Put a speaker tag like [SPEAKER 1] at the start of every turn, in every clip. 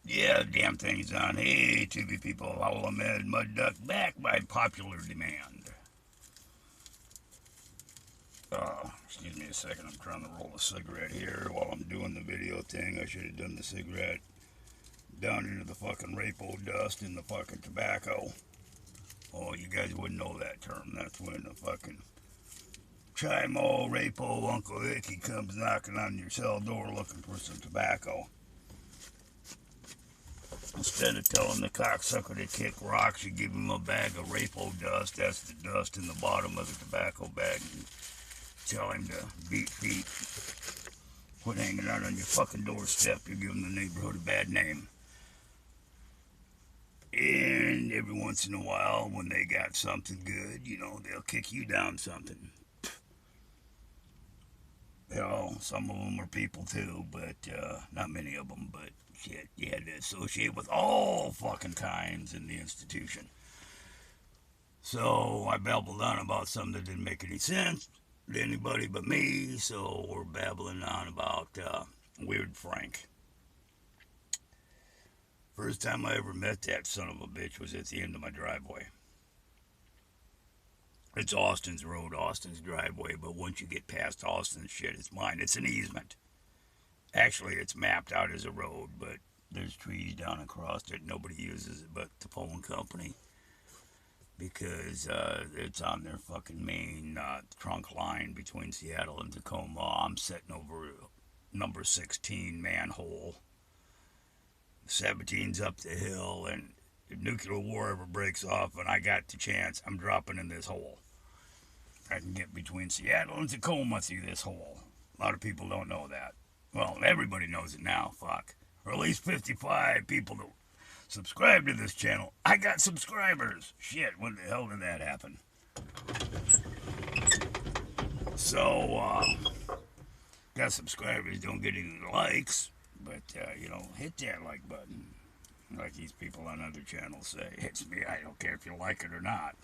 [SPEAKER 1] Yeah, damn thing's on. Hey, TV people, Howl Ahmed Mud Duck back by popular demand. Excuse me a second, I'm trying to roll a cigarette here while I'm doing the video thing. I should have done the cigarette down into the fucking rapo dust in the fucking tobacco. Oh, you guys wouldn't know that term. That's when the fucking Chimo Rapo Uncle Icky comes knocking on your cell door looking for some tobacco. Instead of telling the cocksucker to kick rocks, you give him a bag of Rapo dust. That's the dust in the bottom of the tobacco bag. And tell him to beep beep. Quit hanging out on your fucking doorstep. You're giving the neighborhood a bad name. And every once in a while, when they got something good, they'll kick you down something. Some of them are people too, but not many of them. But shit, you had to associate with all fucking kinds in the institution. So I babbled on about something that didn't make any sense to anybody but me. So we're babbling on about Weird Frank. First time I ever met that son of a bitch was at the end of my driveway. It's Austin's road, Austin's driveway, but once you get past Austin's shit, it's mine. It's an easement. Actually, it's mapped out as a road, but there's trees down across it. Nobody uses it but the phone company because it's on their fucking main trunk line between Seattle and Tacoma. I'm sitting over number 16 manhole. 17's up the hill, and if nuclear war ever breaks off and I got the chance, I'm dropping in this hole. I can get between Seattle and Tacoma through this hole. A lot of people don't know that. Well, everybody knows it now, fuck. Or at least 55 people that subscribe to this channel. I got subscribers. Shit, when the hell did that happen? So, got subscribers, don't get any likes, but, hit that like button. Like these people on other channels say. It's me, I don't care if you like it or not.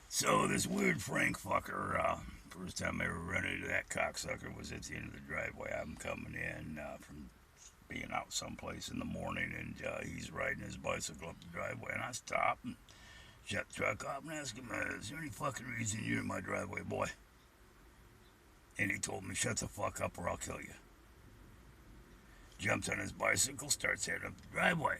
[SPEAKER 1] So this weird Frank fucker, first time I ever run into that cocksucker was at the end of the driveway. I'm coming in from being out someplace in the morning, and he's riding his bicycle up the driveway, and I stop and shut the truck off and ask him, is there any fucking reason you're in my driveway, boy? And he told me, shut the fuck up or I'll kill you. Jumps on his bicycle, starts heading up the driveway.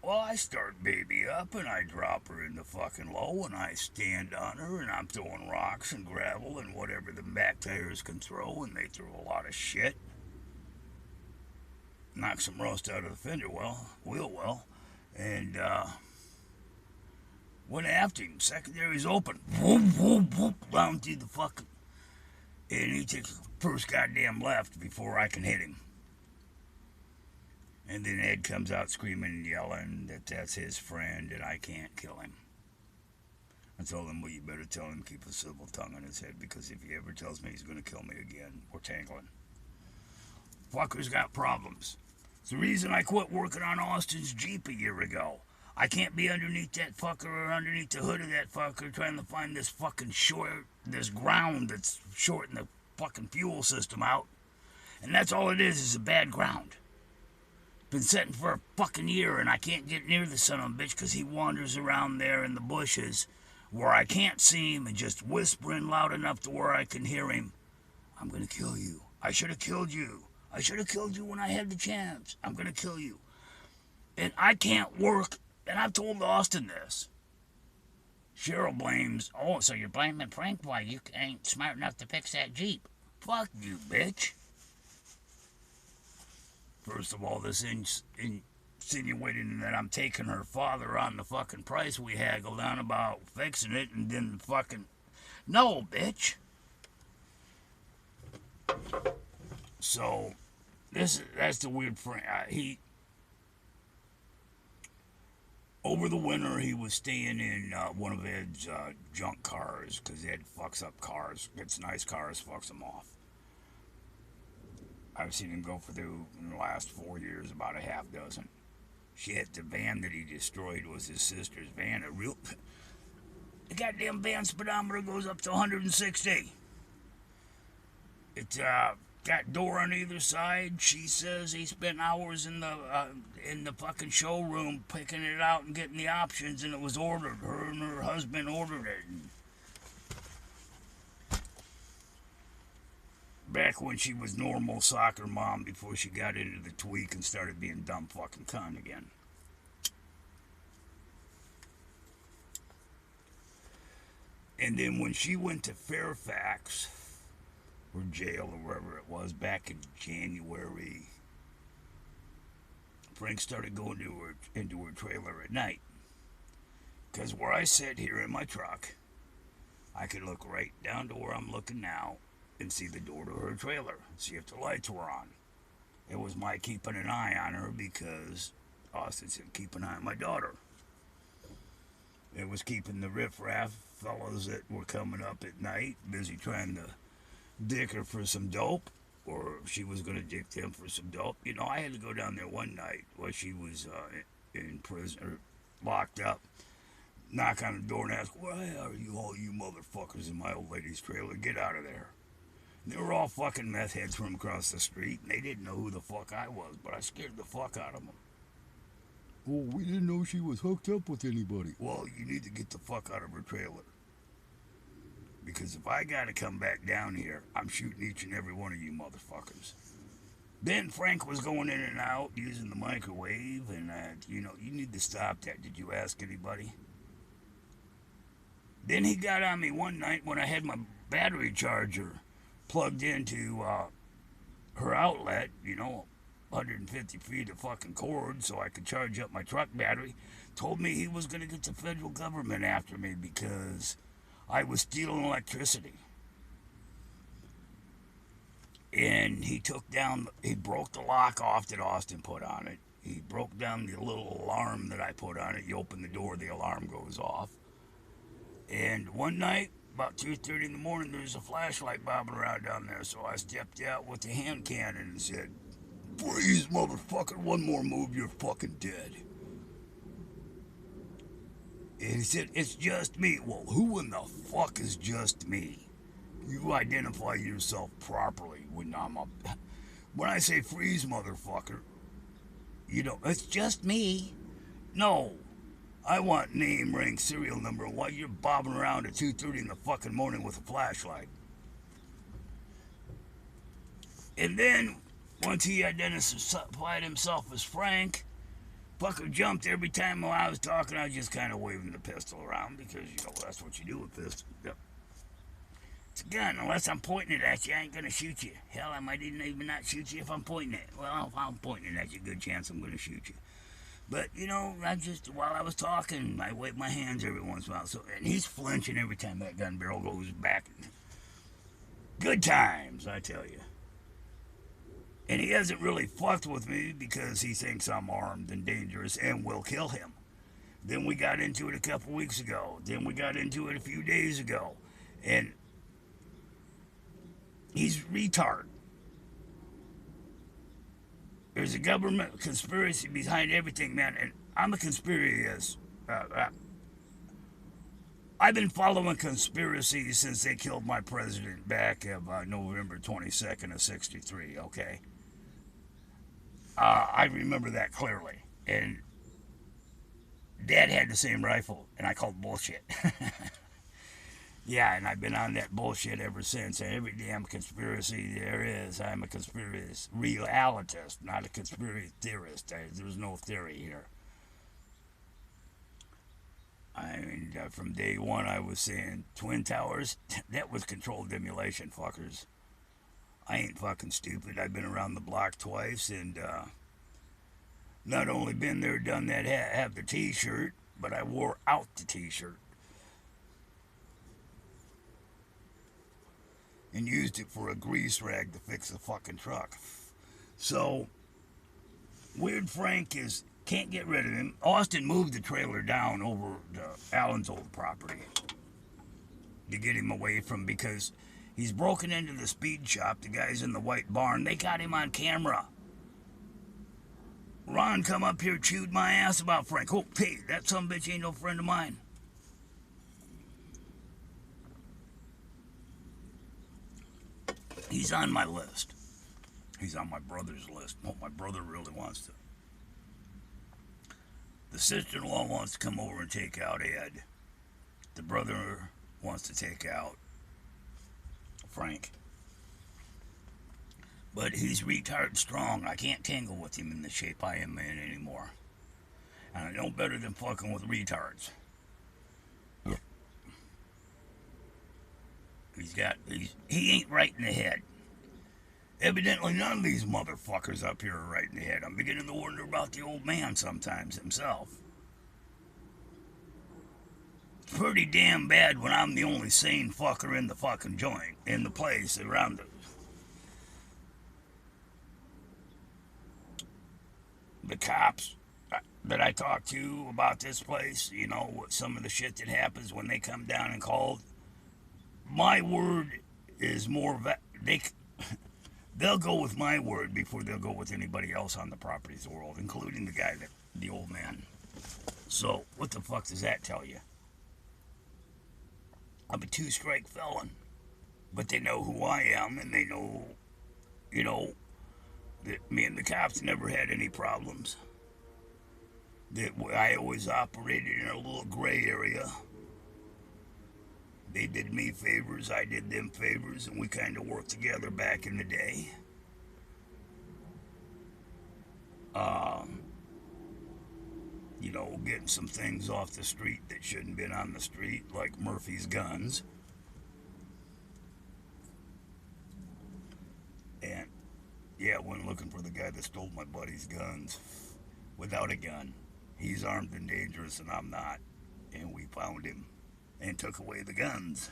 [SPEAKER 1] Well, I start baby up and I drop her in the fucking low and I stand on her and I'm throwing rocks and gravel and whatever the back tires can throw, and they throw a lot of shit. Knock some rust out of the fender wheel well, and went after him. Secondary's open. Whoop, whoop, whoop, down through the fucking. And he takes the first goddamn left before I can hit him. And then Ed comes out screaming and yelling that that's his friend and I can't kill him. I told him, well, you better tell him to keep a civil tongue on his head, because if he ever tells me he's going to kill me again, we're tangling. Fucker's got problems. It's the reason I quit working on Austin's Jeep a year ago. I can't be underneath that fucker or underneath the hood of that fucker trying to find this fucking this ground that's shorting the fucking fuel system out. And that's all it is a bad ground. Been setting for a fucking year and I can't get near the son of a bitch because he wanders around there in the bushes where I can't see him and just whispering loud enough to where I can hear him. I'm gonna kill you. I should have killed you. I should have killed you when I had the chance. I'm gonna kill you. And I can't work, and I've told Austin this. Cheryl blames, oh, so you're blaming Frank why you ain't smart enough to fix that Jeep. Fuck you, bitch. First of all, this insinuating that I'm taking her father on the fucking price we haggled on about fixing it, and then fucking... No, bitch. So, that's the weird friend. Over the winter, he was staying in one of Ed's junk cars, because Ed fucks up cars, gets nice cars, fucks them off. I've seen him go through, in the last 4 years, about a half dozen. Shit, the van that he destroyed was his sister's van. The goddamn van speedometer goes up to 160. It's got door on either side. She says he spent hours in the fucking showroom picking it out and getting the options, and it was ordered. Her and her husband ordered it. And back when she was normal soccer mom before she got into the tweak and started being dumb fucking cunt again. And then when she went to Fairfax, or jail or wherever it was, back in January, Frank started going into her trailer at night. Because where I sit here in my truck, I could look right down to where I'm looking now and see the door to her trailer, see if the lights were on. It was my keeping an eye on her because Austin said, keep an eye on my daughter. It was keeping the riffraff fellows that were coming up at night, busy trying to dick her for some dope, or she was going to dick them for some dope. You know, I had to go down there one night while she was in prison, or locked up, knock on the door and ask, where are you, all you motherfuckers in my old lady's trailer? Get out of there. And they were all fucking meth heads from across the street, and they didn't know who the fuck I was, but I scared the fuck out of them.
[SPEAKER 2] Oh, we didn't know she was hooked up with anybody.
[SPEAKER 1] Well, you need to get the fuck out of her trailer. Because if I gotta come back down here, I'm shooting each and every one of you motherfuckers. Then Frank was going in and out using the microwave, and you need to stop that. Did you ask anybody? Then he got on me one night when I had my battery charger plugged into her outlet, 150 feet of fucking cord so I could charge up my truck battery. Told me he was going to get the federal government after me because I was stealing electricity. And he broke the lock off that Austin put on it. He broke down the little alarm that I put on it. You open the door, the alarm goes off. And one night, about 2:30 in the morning, there's a flashlight bobbing around down there. So I stepped out with the hand cannon and said, freeze, motherfucker, one more move, you're fucking dead. And he said, it's just me. Well, who in the fuck is just me? You identify yourself properly when I say freeze, motherfucker, it's just me. No. I want name, rank, serial number, while you're bobbing around at 2:30 in the fucking morning with a flashlight. And then, once he identified himself as Frank, fucker jumped every time while I was talking. I was just kind of waving the pistol around because, that's what you do with pistols. Yep. It's a gun. Unless I'm pointing it at you, I ain't going to shoot you. Hell, I might even not shoot you if I'm pointing it. Well, if I'm pointing it at you, good chance I'm going to shoot you. But, while I was talking, I wave my hands every once in a while. And he's flinching every time that gun barrel goes back. Good times, I tell you. And he hasn't really fucked with me because he thinks I'm armed and dangerous and will kill him. Then we got into it a couple weeks ago. Then we got into it a few days ago. And he's retard. There's a government conspiracy behind everything, man. And I'm a conspiracy. I've been following conspiracies since they killed my president back of November 22nd of 63, okay? I remember that clearly. And Dad had the same rifle, and I called bullshit. Yeah, and I've been on that bullshit ever since. And every damn conspiracy there is, I'm a conspiracy realitist, not a conspiracy theorist. There's no theory here. I mean, from day one, I was saying Twin Towers, that was controlled demolition, fuckers. I ain't fucking stupid. I've been around the block twice, and not only been there, done that, have the t-shirt, but I wore out the t-shirt. And used it for a grease rag to fix the fucking truck. So, Weird Frank can't get rid of him. Austin moved the trailer down over to Alan's old property to get him away from, because he's broken into the speed shop. The guy's in the white barn. They got him on camera. Ron come up here, chewed my ass about Frank. Oh, hey, that sumbitch ain't no friend of mine. He's on my list. He's on my brother's list. Well, my brother really wants to. The sister-in-law wants to come over and take out Ed. The brother wants to take out Frank. But he's retard strong. I can't tangle with him in the shape I am in anymore. And I know better than fucking with retards. He ain't right in the head. Evidently, none of these motherfuckers up here are right in the head. I'm beginning to wonder about the old man sometimes himself. It's pretty damn bad when I'm the only sane fucker in the fucking joint, in the place around the cops that I talked to about this place, you know, some of the shit that happens when they come down and call. My word is more, they'll go with my word before they'll go with anybody else on the properties world, including the old man. So, what the fuck does that tell you? I'm a 2-strike felon. But they know who I am, and they know, you know, that me and the cops never had any problems. That I always operated in a little gray area. They did me favors, I did them favors, and we kind of worked together back in the day. You know, getting some things off the street that shouldn't have been on the street, like Murphy's guns. And, yeah, went looking for the guy that stole my buddy's guns without a gun. He's armed and dangerous, and I'm not. And we found him and took away the guns.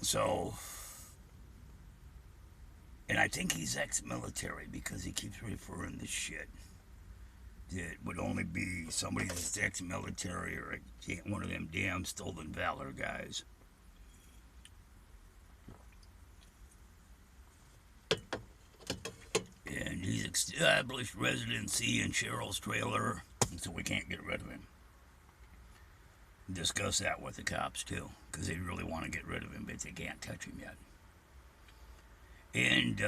[SPEAKER 1] So, and I think he's ex-military because he keeps referring to shit that would only be somebody that's ex-military or one of them damn stolen valor guys. And he's established residency in Cheryl's trailer, so we can't get rid of him. Discuss that with the cops, too, because they really want to get rid of him, but they can't touch him yet. And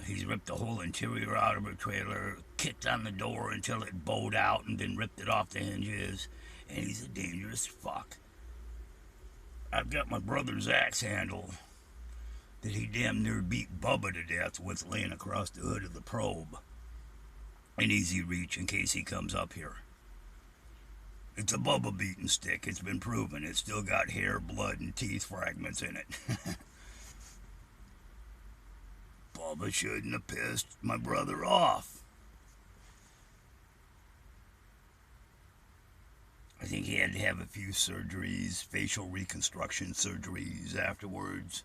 [SPEAKER 1] he's ripped the whole interior out of her trailer, kicked on the door until it bowed out, and then ripped it off the hinges. And he's a dangerous fuck. I've got my brother's axe handle that he damn near beat Bubba to death with laying across the hood of the Probe. An easy reach in case he comes up here. It's a Bubba beating stick. It's been proven. It's still got hair, blood, and teeth fragments in it. Bubba shouldn't have pissed my brother off. I think he had to have a few surgeries, facial reconstruction surgeries afterwards.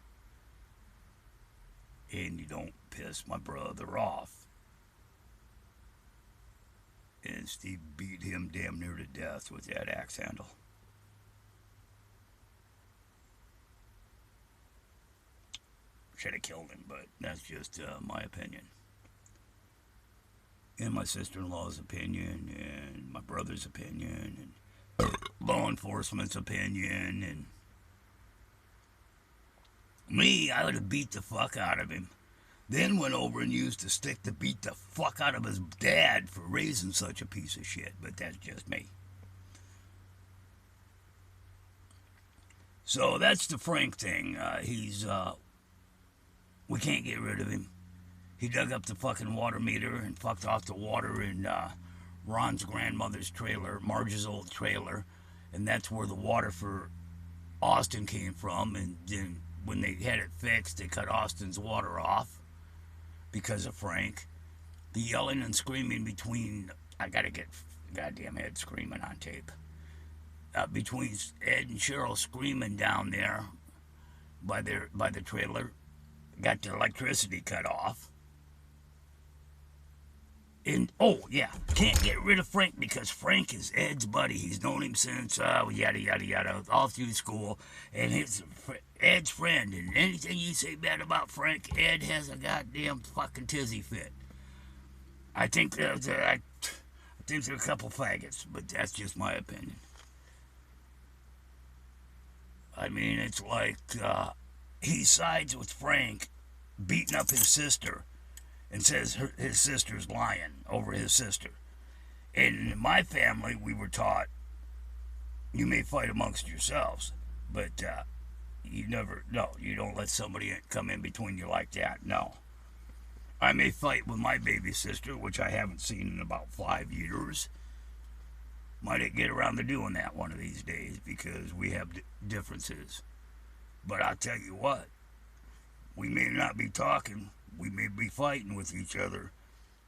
[SPEAKER 1] And you don't piss my brother off. And Steve beat him damn near to death with that axe handle. Should have killed him, but that's just my opinion. And my sister-in-law's opinion, and my brother's opinion, and law enforcement's opinion, and me, I would have beat the fuck out of him. Then went over and used a stick to beat the fuck out of his dad for raising such a piece of shit, but that's just me. So that's the Frank thing. We can't get rid of him. He dug up the fucking water meter and fucked off the water in Ron's grandmother's trailer, Marge's old trailer, and that's where the water for Austin came from. And then when they had it fixed, they cut Austin's water off because of Frank. The yelling and screaming between, I gotta get goddamn Ed screaming on tape. Between Ed and Cheryl screaming down there by the trailer, got the electricity cut off. And, oh, yeah, can't get rid of Frank because Frank is Ed's buddy. He's known him since, yada, yada, yada, all through school. And he's Ed's friend. And anything you say bad about Frank, Ed has a goddamn fucking tizzy fit. I think they're a couple faggots, but that's just my opinion. I mean, it's like he sides with Frank, beating up his sister, and says his sister's lying over his sister. And in my family, we were taught you may fight amongst yourselves, but you never, no, you don't let somebody come in between you like that. No. I may fight with my baby sister, which I haven't seen in about 5 years. Might get around to doing that one of these days because we have differences. But I'll tell you what, we may not be talking, we may be fighting with each other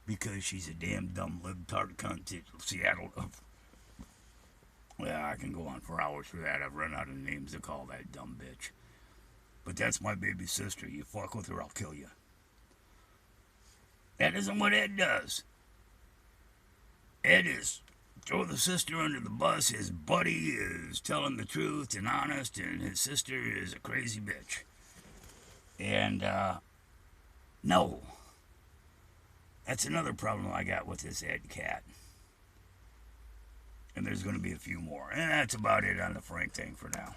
[SPEAKER 1] because she's a damn dumb libtard cunt to Seattle. Well, I can go on for hours for that. I've run out of names to call that dumb bitch. But that's my baby sister. You fuck with her, I'll kill you. That isn't what Ed does. Ed is throw the sister under the bus. His buddy is telling the truth and honest, and his sister is a crazy bitch. And, no. That's another problem I got with this Ed cat. And there's going to be a few more. And that's about it on the Frank thing for now.